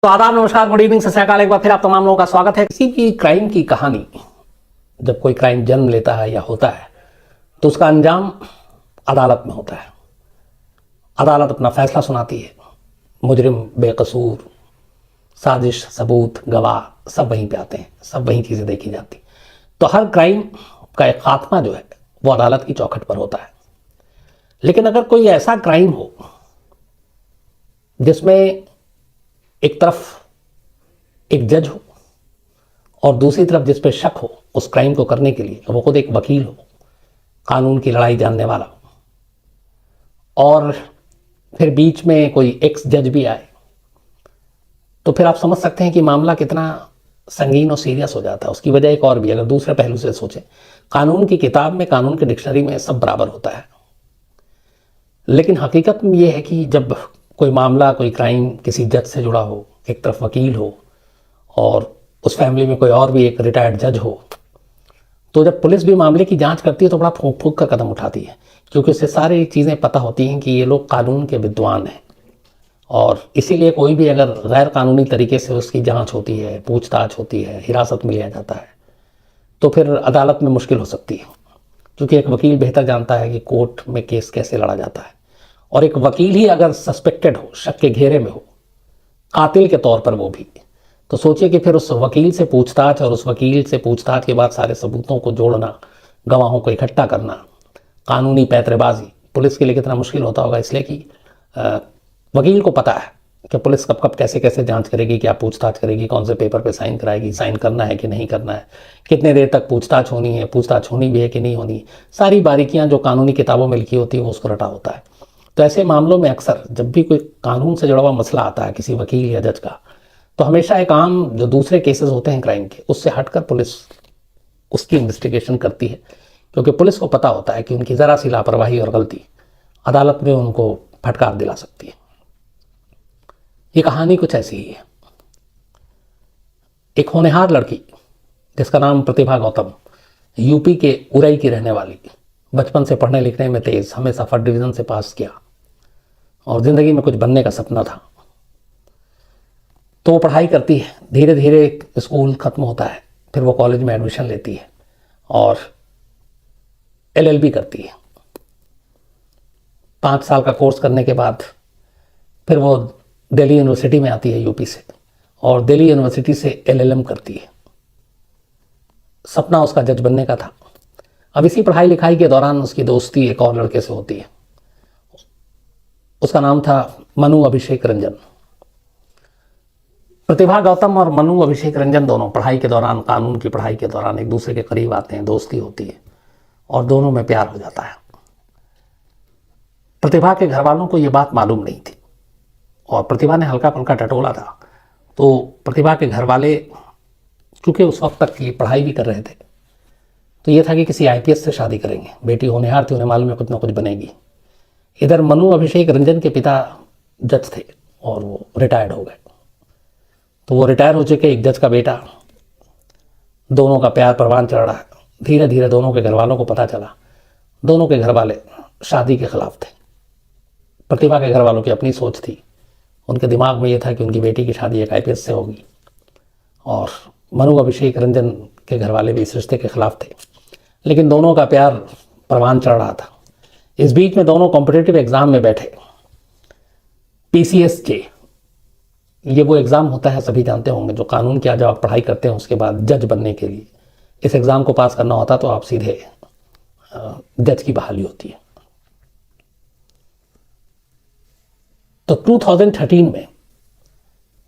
तो आदाब, नमस्कार, गुड इवनिंग, सत श्री अकाल। एक बार फिर आप तमाम लोगों का स्वागत है। किसी भी क्राइम की कहानी जब कोई क्राइम जन्म लेता है या होता है तो उसका अंजाम अदालत में होता है। अदालत अपना फैसला सुनाती है। मुजरिम, बेकसूर, साजिश, सबूत, गवाह सब वहीं पे आते हैं, सब वहीं चीज़ें देखी जाती। तो हर क्राइम का एक खात्मा जो है वो अदालत की चौखट पर होता है। लेकिन अगर कोई ऐसा क्राइम हो जिसमें एक तरफ एक जज हो और दूसरी तरफ जिस पे शक हो उस क्राइम को करने के लिए, वो खुद एक वकील हो, कानून की लड़ाई जानने वाला हो, और फिर बीच में कोई एक्स जज भी आए, तो फिर आप समझ सकते हैं कि मामला कितना संगीन और सीरियस हो जाता है। उसकी वजह एक और भी, अगर दूसरे पहलू से सोचें, कानून की किताब में, कानून की डिक्शनरी में सब बराबर होता है, लेकिन हकीकत में यह है कि जब कोई मामला, कोई क्राइम किसी जज से जुड़ा हो, एक तरफ वकील हो और उस फैमिली में कोई और भी एक रिटायर्ड जज हो, तो जब पुलिस भी मामले की जांच करती है तो बड़ा फूंक फूंक कर कदम उठाती है, क्योंकि उससे सारी चीज़ें पता होती हैं कि ये लोग कानून के विद्वान हैं। और इसीलिए कोई भी अगर गैर कानूनी तरीके से उसकी जांच होती है, पूछताछ होती है, हिरासत में लिया जाता है, तो फिर अदालत में मुश्किल हो सकती है, क्योंकि एक वकील बेहतर जानता है कि कोर्ट में केस कैसे लड़ा जाता है। और एक वकील ही अगर सस्पेक्टेड हो, शक के घेरे में हो, कातिल के तौर पर वो भी, तो सोचिए कि फिर उस वकील से पूछताछ और उस वकील से पूछताछ के बाद सारे सबूतों को जोड़ना, गवाहों को इकट्ठा करना, कानूनी पैंतरेबाजी पुलिस के लिए कितना मुश्किल होता होगा। इसलिए कि वकील को पता है कि पुलिस कब कब कैसे कैसे जांच करेगी, क्या पूछताछ करेगी, कौन से पेपर पे साइन कराएगी, साइन करना है कि नहीं करना है, कितने देर तक पूछताछ होनी है, पूछताछ होनी भी है कि नहीं होनी, सारी बारीकियां जो कानूनी किताबों में लिखी होती है वो उसको रटा होता है। तो ऐसे मामलों में अक्सर जब भी कोई कानून से जुड़ा हुआ मसला आता है किसी वकील या जज का, तो हमेशा एक आम जो दूसरे केसेस होते हैं क्राइम के, उससे हटकर पुलिस उसकी इन्वेस्टिगेशन करती है, क्योंकि पुलिस को पता होता है कि उनकी ज़रा सी लापरवाही और गलती अदालत में उनको फटकार दिला सकती है। ये कहानी कुछ ऐसी ही है। एक होनहार लड़की जिसका नाम प्रतिभा गौतम, यूपी के उरई की रहने वाली, बचपन से पढ़ने लिखने में तेज, हमेशा फर्स्ट डिवीज़न से पास किया और ज़िंदगी में कुछ बनने का सपना था। तो वो पढ़ाई करती है, धीरे धीरे स्कूल ख़त्म होता है, फिर वो कॉलेज में एडमिशन लेती है और LLB करती है। 5 साल का कोर्स करने के बाद फिर वो दिल्ली यूनिवर्सिटी में आती है यूपी से, और दिल्ली यूनिवर्सिटी से LLM करती है। सपना उसका जज बनने का था। अब इसी पढ़ाई लिखाई के दौरान उसकी दोस्ती एक और लड़के से होती है। उसका नाम था मनु अभिषेक रंजन। प्रतिभा गौतम और मनु अभिषेक रंजन दोनों पढ़ाई के दौरान, कानून की पढ़ाई के दौरान एक दूसरे के करीब आते हैं, दोस्ती होती है और दोनों में प्यार हो जाता है। प्रतिभा के घर वालों को ये बात मालूम नहीं थी और प्रतिभा ने हल्का फुल्का टटोला था। तो प्रतिभा के घर वाले चूँकि उस वक्त तक की पढ़ाई भी कर रहे थे, तो ये था कि किसी IPS से शादी करेंगे। बेटी होनहार थी, उन्हें मालूम है कुछ ना कुछ बनेगी। इधर मनु अभिषेक रंजन के पिता जज थे और वो रिटायर्ड हो गए, तो वो रिटायर हो चुके एक जज का बेटा, दोनों का प्यार परवान चढ़ रहा है। धीरे धीरे दोनों के घर वालों को पता चला, दोनों के घर वाले शादी के खिलाफ थे। प्रतिभा के घर वालों की अपनी सोच थी, उनके दिमाग में ये था कि उनकी बेटी की शादी एक IPS से होगी, और मनु अभिषेक रंजन के घर वाले भी इस रिश्ते के खिलाफ थे। लेकिन दोनों का प्यार परवान चढ़ रहा था। इस बीच में दोनों कॉम्पिटिटिव एग्जाम में बैठे। PCSJ, ये वो एग्ज़ाम होता है, सभी जानते होंगे, जो कानून की जब आप पढ़ाई करते हैं उसके बाद जज बनने के लिए इस एग्ज़ाम को पास करना होता, तो आप सीधे जज की बहाली होती है। तो 2013 में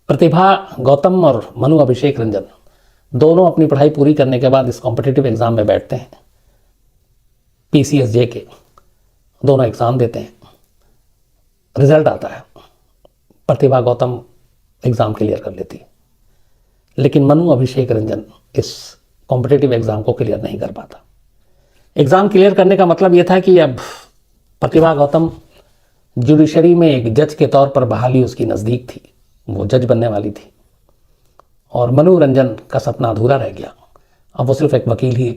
प्रतिभा गौतम और मनु अभिषेक रंजन दोनों अपनी पढ़ाई पूरी करने के बाद इस कॉम्पिटिटिव एग्ज़ाम में बैठते हैं। PCSJ के दोनों एग्ज़ाम देते हैं, रिजल्ट आता है, प्रतिभा गौतम एग्ज़ाम क्लियर कर लेती है, लेकिन मनु अभिषेक रंजन इस कॉम्पिटिटिव एग्ज़ाम को क्लियर नहीं कर पाता। एग्ज़ाम क्लियर करने का मतलब ये था कि अब प्रतिभा गौतम जुडिशरी में एक जज के तौर पर बहाली उसकी नज़दीक थी, वो जज बनने वाली थी, और मनु रंजन का सपना अधूरा रह गया। अब वो सिर्फ एक वकील ही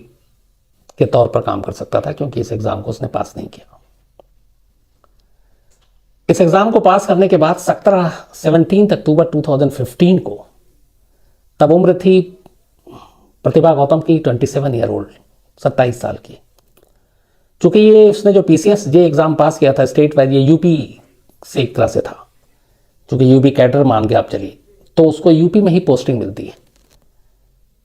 के तौर पर काम कर सकता था, क्योंकि इस एग्ज़ाम को उसने पास नहीं किया। इस एग्ज़ाम को पास करने के बाद 17 अक्टूबर 2015 को, तब उम्र थी प्रतिभा गौतम की 27 ईयर ओल्ड, 27 साल की। चूंकि ये उसने जो PCS जे एग्ज़ाम पास किया था स्टेट वाइज, ये यूपी से एक तरह से था, चूंकि यूपी कैडर मान के आप चलिए, तो उसको यूपी में ही पोस्टिंग मिलती है।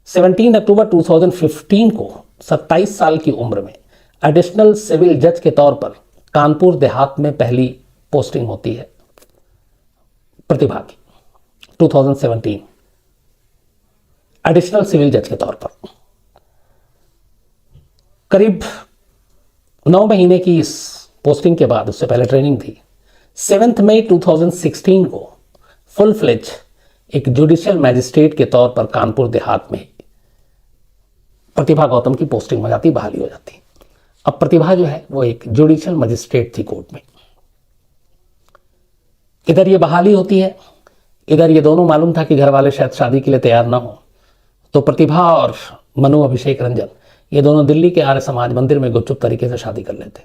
17 अक्टूबर 2015 को 27 साल की उम्र में एडिशनल सिविल जज के तौर पर कानपुर देहात में पहली पोस्टिंग होती है प्रतिभा की, 2017 एडिशनल सिविल जज के तौर पर। करीब 9 महीने की इस पोस्टिंग के बाद, उससे पहले ट्रेनिंग थी, 7 मई 2016 को फुल फ्लेज एक जुडिशियल मैजिस्ट्रेट के तौर पर कानपुर देहात में प्रतिभा गौतम की पोस्टिंग हो जाती, बहाली हो जाती। अब प्रतिभा जो है वो एक जुडिशियल मजिस्ट्रेट थी कोर्ट में। इधर ये बहाली होती है, इधर ये दोनों मालूम था कि घर वाले शायद शादी के लिए तैयार ना हो, तो प्रतिभा और मनु अभिषेक रंजन ये दोनों दिल्ली के आर्य समाज मंदिर में गुपचुप तरीके से शादी कर लेते।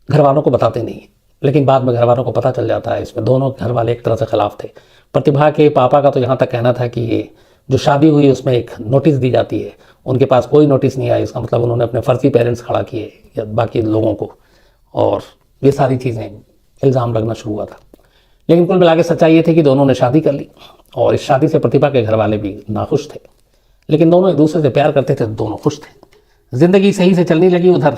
घर वालों को बताते नहीं, लेकिन बाद में घर वालों को पता चल जाता है। इसमें दोनों घर वाले एक तरह से खिलाफ थे। प्रतिभा के पापा का तो यहाँ तक कहना था कि ये जो शादी हुई उसमें एक नोटिस दी जाती है, उनके पास कोई नोटिस नहीं आई, इसका मतलब उन्होंने अपने फर्जी पेरेंट्स खड़ा किए या बाकी लोगों को, और ये सारी चीज़ें इल्ज़ाम लगना शुरू हुआ था। लेकिन कुल मिला के सच्चाई ये थी कि दोनों ने शादी कर ली, और इस शादी से प्रतिभा के घर वाले भी नाखुश थे, लेकिन दोनों एक दूसरे से प्यार करते थे, दोनों खुश थे। ज़िंदगी सही से चलने लगी। उधर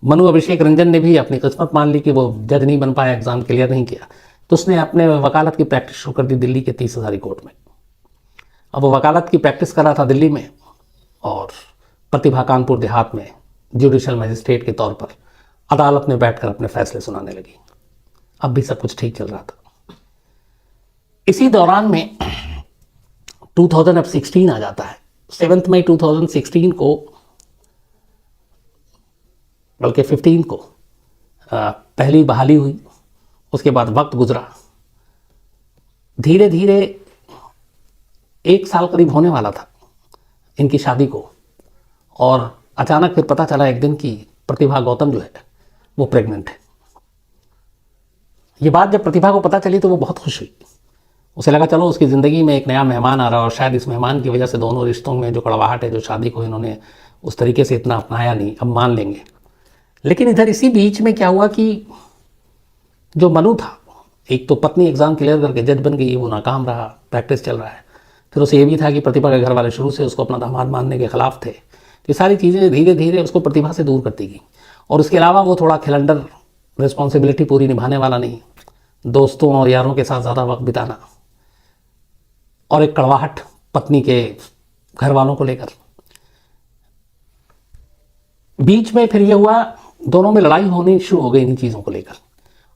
मनु अभिषेक रंजन ने भी अपनी किस्मत मान ली कि वो जज नहीं बन पाया, एग्ज़ाम क्लियर नहीं किया, तो उसने अपने वकालत की प्रैक्टिस शुरू कर दी दिल्ली के 30 हज़ारी कोर्ट में। अब वो वकालत की प्रैक्टिस कर रहा था दिल्ली में, और प्रतिभा कानपुर देहात में जुडिशियल मजिस्ट्रेट के तौर पर अदालत में बैठकर अपने फैसले सुनाने लगी। अब भी सब कुछ ठीक चल रहा था। इसी दौरान में 2016 आ जाता है। 7 मई 2016 को, बल्कि 15 को पहली बहाली हुई। उसके बाद वक्त गुजरा, धीरे धीरे 1 साल करीब होने वाला था इनकी शादी को, और अचानक फिर पता चला एक दिन कि प्रतिभा गौतम जो है वो प्रेग्नेंट है। ये बात जब प्रतिभा को पता चली तो वो बहुत खुश हुई। उसे लगा चलो उसकी ज़िंदगी में एक नया मेहमान आ रहा है, और शायद इस मेहमान की वजह से दोनों रिश्तों में जो कड़वाहट है, जो शादी को इन्होंने उस तरीके से इतना अपनाया नहीं, अब मान लेंगे। लेकिन इधर इसी बीच में क्या हुआ कि जो मनु था, एक तो पत्नी एग्ज़ाम क्लियर करके जज बन गई, वो नाकाम रहा, प्रैक्टिस चल रहा है। फिर उसे ये भी था कि प्रतिभा के घर वाले शुरू से उसको अपना दामाद मानने के खिलाफ थे। ये सारी चीज़ें धीरे धीरे उसको प्रतिभा से दूर करती गई। और उसके अलावा वो थोड़ा खिलंडर, रिस्पॉन्सिबिलिटी पूरी निभाने वाला नहीं, दोस्तों और यारों के साथ ज़्यादा वक्त बिताना, और एक कड़वाहट पत्नी के घर वालों को लेकर। बीच में फिर ये हुआ, दोनों में लड़ाई होनी शुरू हो गई इन चीज़ों को लेकर।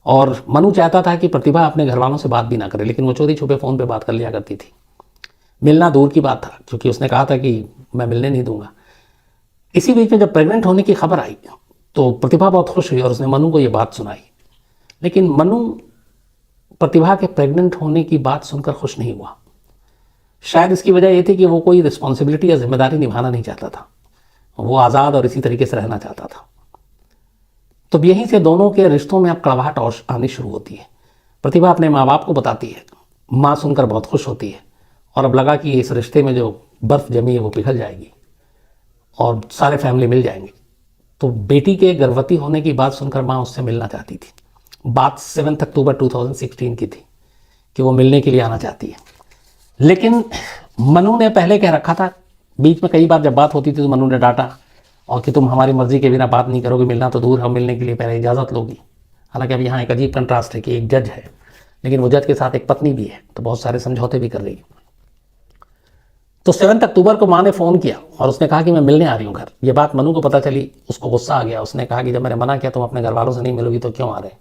और मनु चाहता था कि प्रतिभा अपने घर वालों से बात भी ना करे, लेकिन वो चोरी छुपे फ़ोन पे बात कर लिया करती थी। मिलना दूर की बात था, क्योंकि उसने कहा था कि मैं मिलने नहीं दूंगा। इसी बीच में जब प्रेग्नेंट होने की खबर आई तो प्रतिभा बहुत खुश हुई और उसने मनु को ये बात सुनाई। लेकिन मनु प्रतिभा के प्रेग्नेंट होने की बात सुनकर खुश नहीं हुआ। शायद इसकी वजह ये थी कि वो कोई रिस्पॉन्सिबिलिटी या जिम्मेदारी निभाना नहीं चाहता था, वो आज़ाद और इसी तरीके से रहना चाहता था। तो यहीं से दोनों के रिश्तों में अब कड़वाहट और आनी शुरू होती है। प्रतिभा अपने माँ बाप को बताती है, माँ सुनकर बहुत खुश होती है, और अब लगा कि इस रिश्ते में जो बर्फ़ जमी है वो पिघल जाएगी और सारे फैमिली मिल जाएंगे। तो बेटी के गर्भवती होने की बात सुनकर माँ उससे मिलना चाहती थी। बात 7 अक्टूबर 2016 की थी कि वो मिलने के लिए आना चाहती है। लेकिन मनु ने पहले कह रखा था, बीच में कई बार जब बात होती थी तो मनु ने डांटा और कि तुम हमारी मर्जी के बिना बात नहीं करोगे, मिलना तो दूर, हम मिलने के लिए पहले इजाज़त लोगी। हालांकि अब यहाँ एक अजीब कंट्रास्ट है कि एक जज है, लेकिन वो जज के साथ एक पत्नी भी है, तो बहुत सारे समझौते भी कर रही है। तो 7 अक्टूबर को माँ ने फ़ोन किया और उसने कहा कि मैं मिलने आ रही हूँ घर। ये बात मनु को पता चली, उसको गुस्सा आ गया। उसने कहा कि जब मैंने मना किया तुम अपने घर वालों से नहीं मिलोगी तो क्यों आ रहे,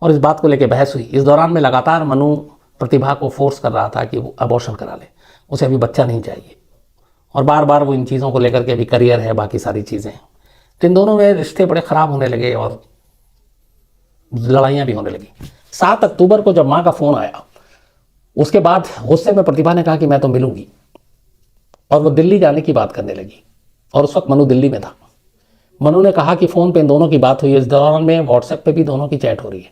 और इस बात को लेकर बहस हुई। इस दौरान में लगातार मनु प्रतिभा को फोर्स कर रहा था कि वो अबॉर्शन करा ले, उसे अभी बच्चा नहीं चाहिए, और बार बार वो इन चीज़ों को लेकर के अभी करियर है, बाकी सारी चीज़ें। तो इन दोनों में रिश्ते बड़े ख़राब होने लगे और लड़ाइयाँ भी होने लगी। 7 अक्टूबर को जब माँ का फ़ोन आया, उसके बाद गुस्से में प्रतिभा ने कहा कि मैं तो मिलूंगी, और वो दिल्ली जाने की बात करने लगी। और उस वक्त मनु दिल्ली में था। मनु ने कहा कि फ़ोन पे इन दोनों की बात हुई। इस दौरान में व्हाट्सएप पे भी दोनों की चैट हो रही है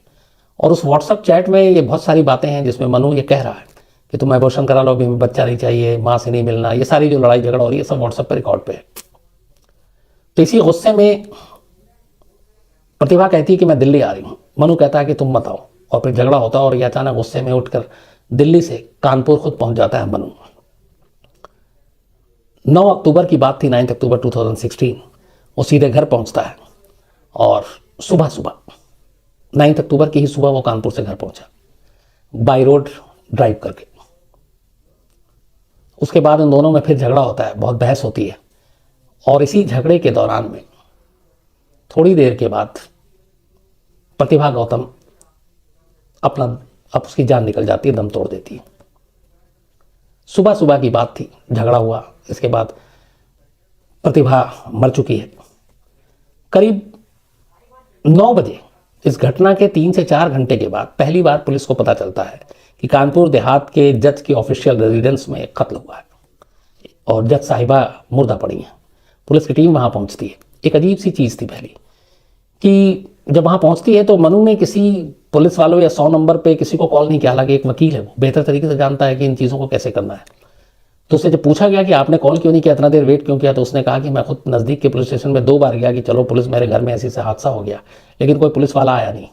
और उस व्हाट्सएप चैट में ये बहुत सारी बातें हैं जिसमें मनु ये कह रहा है कि तुम एबॉर्शन करा लो, अभी बच्चा नहीं चाहिए, माँ से नहीं मिलना, ये सारी जो लड़ाई झगड़ा हो रही है सब व्हाट्सएप पर रिकॉर्ड पे है। तो इसी गुस्से में प्रतिभा कहती है कि मैं दिल्ली आ रही हूँ। मनु कहता है कि तुम मत आओ, और फिर झगड़ा होता है और ये अचानक गुस्से में उठकर दिल्ली से कानपुर खुद पहुंच जाता है मनु। 9 अक्टूबर की बात थी, 9 अक्टूबर 2016। वो सीधे घर पहुंचता है और सुबह 9 अक्टूबर की ही सुबह वो कानपुर से घर पहुंचा, बाई रोड ड्राइव करके। उसके बाद इन दोनों में फिर झगड़ा होता है, बहुत बहस होती है, और इसी झगड़े के दौरान में थोड़ी देर के बाद प्रतिभा गौतम अब उसकी जान निकल जाती है, दम तोड़ देती है। सुबह की बात थी, झगड़ा हुआ, इसके बाद प्रतिभा मर चुकी है। करीब 9 बजे इस घटना के 3 से 4 घंटे के बाद पहली बार पुलिस को पता चलता है कि कानपुर देहात के जज की ऑफिशियल रेजिडेंस में कत्ल हुआ है और जज साहिबा मुर्दा पड़ी हैं। पुलिस की टीम वहाँ पहुँचती है। एक अजीब सी चीज़ थी पहली कि जब वहाँ पहुँचती है तो मनु ने किसी पुलिस वालों या 100 नंबर पे किसी को कॉल नहीं किया। हालांकि एक वकील है, वो बेहतर तरीके से जानता है कि इन चीज़ों को कैसे करना है। तो उससे जब पूछा गया कि आपने कॉल क्यों नहीं किया, इतना देर वेट क्यों किया, तो उसने कहा कि मैं खुद नज़दीक के पुलिस स्टेशन में 2 बार गया कि चलो पुलिस, मेरे घर में ऐसे से हादसा हो गया, लेकिन कोई पुलिस वाला आया नहीं।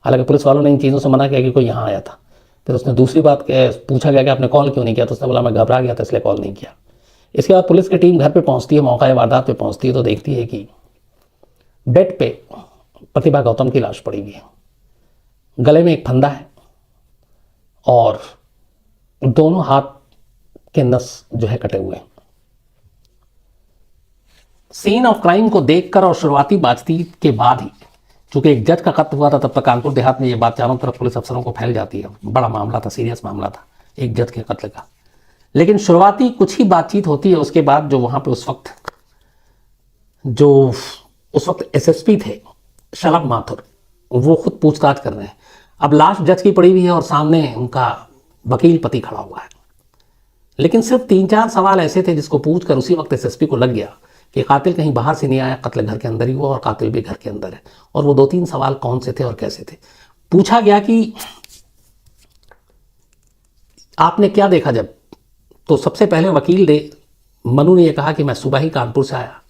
हालांकि पुलिस वालों ने इन चीज़ों से मना किया कि कोई यहाँ आया था। फिर उसने दूसरी बात पूछा गया कि आपने कॉल क्यों नहीं किया, तो उसने बोला मैं घबरा गया था इसलिए कॉल नहीं किया। इसके बाद पुलिस की टीम घर पे पहुंचती है, मौका वारदात पे पहुंचती है तो देखती है कि बेड पे प्रतिभा गौतम की लाश पड़ी हुई है, गले में एक फंदा है और दोनों हाथ के नस जो है कटे हुए हैं। सीन ऑफ क्राइम को देखकर और शुरुआती बातचीत के बाद ही, चूंकि एक जज का कत्ल हुआ था तब तक कानपुर देहात में ये बात चारों तरफ पुलिस अफसरों को फैल जाती है। बड़ा मामला था, सीरियस मामला था एक जज के कत्ल का। लेकिन शुरुआती कुछ ही बातचीत होती है, उसके बाद जो वहां पे उस वक्त एसएसपी थे शलभ माथुर, वो खुद पूछताछ कर रहे हैं। अब लाश जज की पड़ी हुई है और सामने उनका वकील पति खड़ा हुआ है, लेकिन सिर्फ 3-4 सवाल ऐसे थे जिसको पूछकर उसी वक्त एसएसपी को लग गया कि कातिल कहीं बाहर से नहीं आया, कत्ल घर के अंदर ही हुआ और कातिल भी घर के अंदर है। और वो 2-3 सवाल कौन से थे और कैसे थे। पूछा गया कि आपने क्या देखा जब, तो सबसे पहले वकील मनु ने यह कहा कि मैं सुबह ही कानपुर से आया,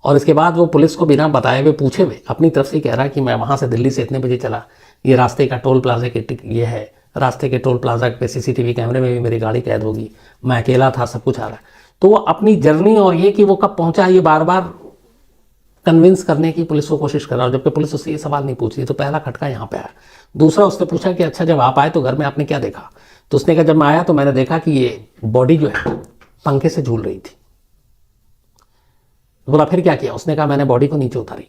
और इसके बाद वो पुलिस को बिना बताए हुए पूछे हुए अपनी तरफ से कह रहा है कि मैं वहाँ से दिल्ली से इतने बजे चला, ये रास्ते का टोल प्लाजा के ये है, रास्ते के टोल प्लाजा पे सीसीटीवी कैमरे में भी मेरी गाड़ी कैद होगी, मैं अकेला था, सब कुछ आ रहा है। तो वो अपनी जर्नी और ये कि वो कब पहुँचा ये बार बार कन्विंस करने की पुलिस को कोशिश कर रहा है, जबकि पुलिस उससे ये सवाल नहीं पूछ रही। तो पहला खटका यहाँ पे आया। दूसरा, उसने पूछा कि अच्छा जब आप आए तो घर में आपने क्या देखा, तो उसने कहा जब मैं आया तो मैंने देखा कि ये बॉडी जो है पंखे से झूल रही थी। बोला फिर क्या किया, उसने कहा मैंने बॉडी को नीचे उतारी।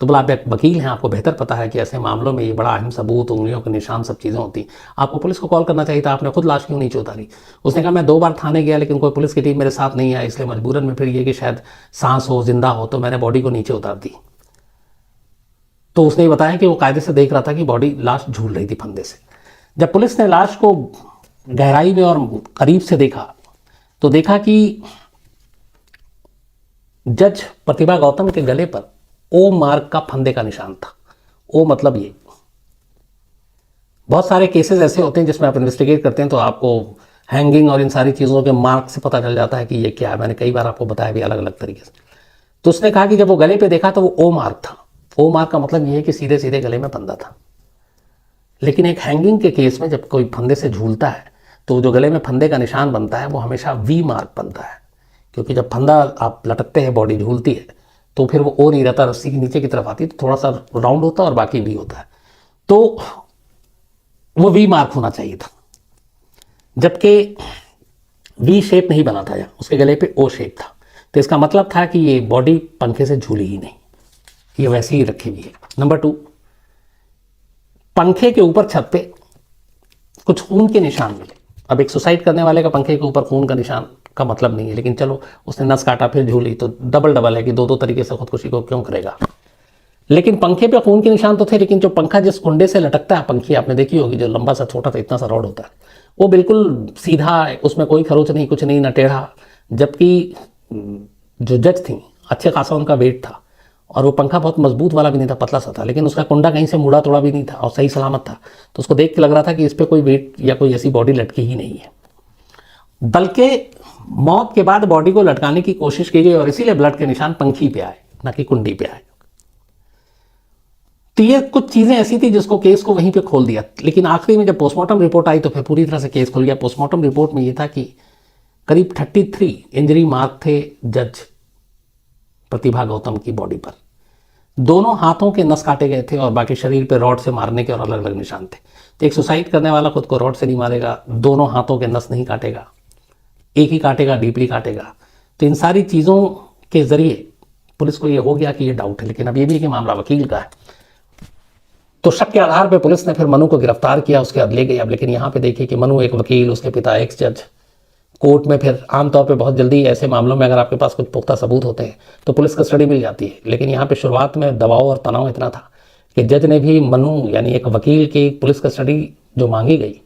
तो बोला आप एक वकील हैं, आपको बेहतर पता है कि ऐसे मामलों में ये बड़ा अहम सबूत, उंगलियों के निशान, सब चीज़ें होती, आपको पुलिस को कॉल करना चाहिए था, आपने खुद लाश क्यों नीचे उतारी। उसने कहा मैं 2 बार थाने गया लेकिन कोई पुलिस की टीम मेरे साथ नहीं आई, इसलिए मजबूरन में फिर ये कि शायद सांस हो, जिंदा हो, तो मैंने बॉडी को नीचे उतार दी। तो उसने बताया कि वो कायदे से देख रहा था कि बॉडी, लाश झूल रही थी फंदे से। जब पुलिस ने लाश को गहराई में और करीब से देखा तो देखा कि जज प्रतिभा गौतम के गले पर ओ मार्क का फंदे का निशान था। ओ मतलब ये, बहुत सारे केसेस ऐसे होते हैं जिसमें आप इन्वेस्टिगेट करते हैं तो आपको हैंगिंग और इन सारी चीज़ों के मार्क से पता चल जाता है कि ये क्या है। मैंने कई बार आपको बताया भी अलग अलग तरीके से। तो उसने कहा कि जब वो गले पे देखा तो वो ओ मार्क था। ओ मार्क का मतलब ये है कि सीधे सीधे गले में फंदा था। लेकिन एक हैंगिंग के केस में जब कोई फंदे से झूलता है तो जो गले में फंदे का निशान बनता है वो हमेशा वी मार्क बनता है, क्योंकि जब फंदा आप लटकते हैं, बॉडी झूलती है, तो फिर वो ओ नहीं रहता, रस्सी के नीचे की तरफ आती है तो थोड़ा सा राउंड होता है और बाकी वी होता है। तो वो वी मार्क होना चाहिए था, जबकि वी शेप नहीं बना था, उसके गले पे ओ शेप था। तो इसका मतलब था कि ये बॉडी पंखे से झूली ही नहीं, ये वैसे ही रखी हुई है। नंबर 2, पंखे के ऊपर छत पे कुछ खून के निशान मिले। अब एक सुसाइड करने वाले का पंखे के ऊपर खून का निशान का मतलब नहीं है, लेकिन चलो उसने नस काटा फिर झूली तो डबल है कि 2 तरीके से खुदकुशी को क्यों करेगा। लेकिन पंखे पे खून के निशान तो थे, लेकिन जो पंखा जिस कुंडे से लटकता है, पंखी आपने देखी होगी जो लंबा सा छोटा सा इतना सा रॉड होता है, वो बिल्कुल सीधा, उसमें कोई खरोच नहीं, कुछ नहीं, न टेढ़ा। जबकि जो जज थी अच्छे खासा उनका वेट था, और वो पंखा बहुत मजबूत वाला भी नहीं था, पतला सा था, लेकिन उसका कुंडा कहीं से मुड़ा तोड़ा भी नहीं था और सही सलामत था। तो उसको देख के लग रहा था कि इस पर कोई वेट या कोई ऐसी बॉडी लटकी ही नहीं है, बल्कि मौत के बाद बॉडी को लटकाने की कोशिश की गई और इसीलिए ब्लड के निशान पंखी पे आए, न कि कुंडी पे आए। तो ये कुछ चीजें ऐसी थी जिसको केस को वहीं पे खोल दिया। लेकिन आखिरी में जब पोस्टमार्टम रिपोर्ट आई तो फिर पूरी तरह से केस खुल गया। पोस्टमार्टम रिपोर्ट में ये था कि करीब 33 इंजरी मार्क थे जज प्रतिभा गौतम की बॉडी पर। दोनों हाथों के नस काटे गए थे और बाकी शरीर पे रॉड से मारने के और अलग अलग निशान थे। तो एक सुसाइड करने वाला खुद को रॉड से नहीं मारेगा, दोनों हाथों के नस नहीं काटेगा, एक ही काटेगा, डीपली काटेगा। तो इन सारी चीज़ों के जरिए पुलिस को ये हो गया कि ये डाउट है। लेकिन अब ये भी कि मामला वकील का है, तो शक के आधार पर पुलिस ने फिर मनु को गिरफ्तार किया, उसके बाद ले गई। अब लेकिन यहाँ पे देखिए कि मनु एक वकील, उसके पिता एक्स जज, कोर्ट में फिर आमतौर पे बहुत जल्दी ऐसे मामलों में अगर आपके पास कुछ पुख्ता सबूत होते हैं तो पुलिस कस्टडी मिल जाती है। लेकिन यहाँ पे शुरुआत में दबाव और तनाव इतना था कि जज ने भी मनु यानी एक वकील की पुलिस कस्टडी जो मांगी गई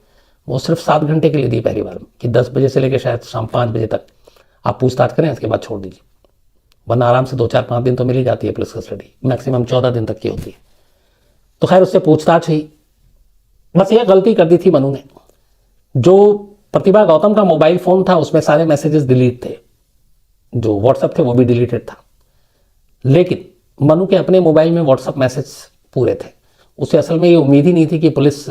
वो सिर्फ 7 घंटे के लिए दी पहली बार, कि 10 बजे से लेकर शायद शाम 5 बजे तक आप पूछताछ करें, इसके बाद छोड़ दीजिए, वरना आराम से 2-4-5 दिन तो मिल ही जाती है पुलिस कस्टडी, मैक्सिमम 14 दिन तक की होती है। तो खैर उससे पूछताछ हुई। बस ये गलती कर दी थी मनु ने, जो प्रतिभा गौतम का मोबाइल फोन था उसमें सारे मैसेजेस डिलीट थे, जो व्हाट्सएप थे वो भी डिलीटेड था, लेकिन मनु के अपने मोबाइल में व्हाट्सएप मैसेज पूरे थे। उसे असल में ये उम्मीद ही नहीं थी कि पुलिस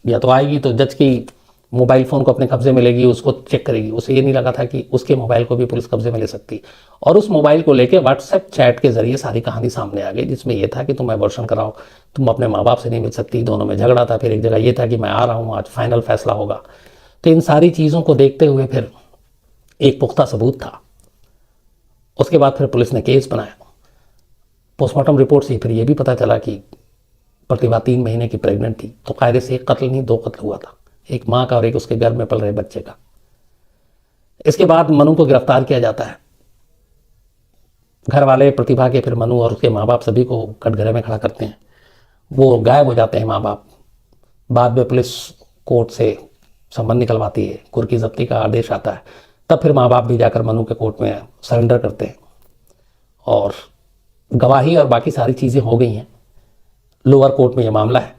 या तो आएगी तो जज की मोबाइल फ़ोन को अपने कब्जे में लेगी, उसको चेक करेगी। उसे ये नहीं लगा था कि उसके मोबाइल को भी पुलिस कब्जे में ले सकती। और उस मोबाइल को लेके व्हाट्सएप चैट के जरिए सारी कहानी सामने आ गई, जिसमें यह था कि तुम अबॉर्शन कराओ, तुम अपने माँ बाप से नहीं मिल सकती, दोनों में झगड़ा था। फिर एक जगह ये था कि मैं आ रहा हूँ, आज फाइनल फैसला होगा। तो इन सारी चीज़ों को देखते हुए फिर एक पुख्ता सबूत था। उसके बाद फिर पुलिस ने केस बनाया। पोस्टमार्टम रिपोर्ट से फिर ये भी पता चला कि प्रतिभा 3 महीने की प्रेग्नेंट थी। तो कायदे से एक कत्ल नहीं 2 कत्ल हुआ था, एक माँ का और एक उसके गर्भ में पल रहे बच्चे का। इसके बाद मनु को गिरफ्तार किया जाता है। घर वाले प्रतिभा के फिर मनु और उसके माँ बाप सभी को कटघरे में खड़ा करते हैं। वो गायब हो जाते हैं माँ बाप। बाद में पुलिस कोर्ट से संबंध निकलवाती है, कुर्की जब्ती का आदेश आता है। तब फिर माँ बाप भी जाकर मनु के कोर्ट में सरेंडर करते हैं और गवाही और बाकी सारी चीज़ें हो गई हैं। लोअर कोर्ट में ये मामला है।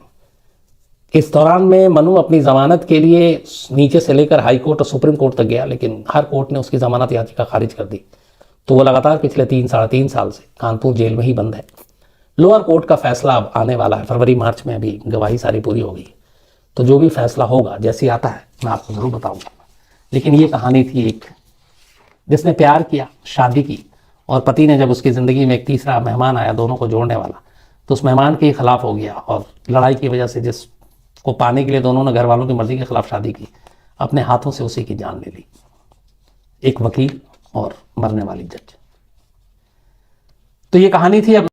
इस दौरान में मनु अपनी ज़मानत के लिए नीचे से लेकर हाई कोर्ट और सुप्रीम कोर्ट तक गया, लेकिन हर कोर्ट ने उसकी ज़मानत याचिका खारिज कर दी। तो वो लगातार पिछले 3-3.5 साल से कानपुर जेल में ही बंद है। लोअर कोर्ट का फैसला अब आने वाला है फरवरी-मार्च में, अभी गवाही सारी पूरी हो गई। तो जो भी फैसला होगा जैसे आता है मैं आपको ज़रूर बताऊंगा। लेकिन ये कहानी थी एक जिसने प्यार किया, शादी की, और पति ने जब उसकी ज़िंदगी में एक तीसरा मेहमान आया दोनों को जोड़ने वाला, तो उस मेहमान के खिलाफ हो गया और लड़ाई की वजह से जिसको पाने के लिए दोनों ने घर वालों की मर्जी के खिलाफ शादी की, अपने हाथों से उसी की जान ले ली। एक वकील और मरने वाली जज। तो ये कहानी थी। अब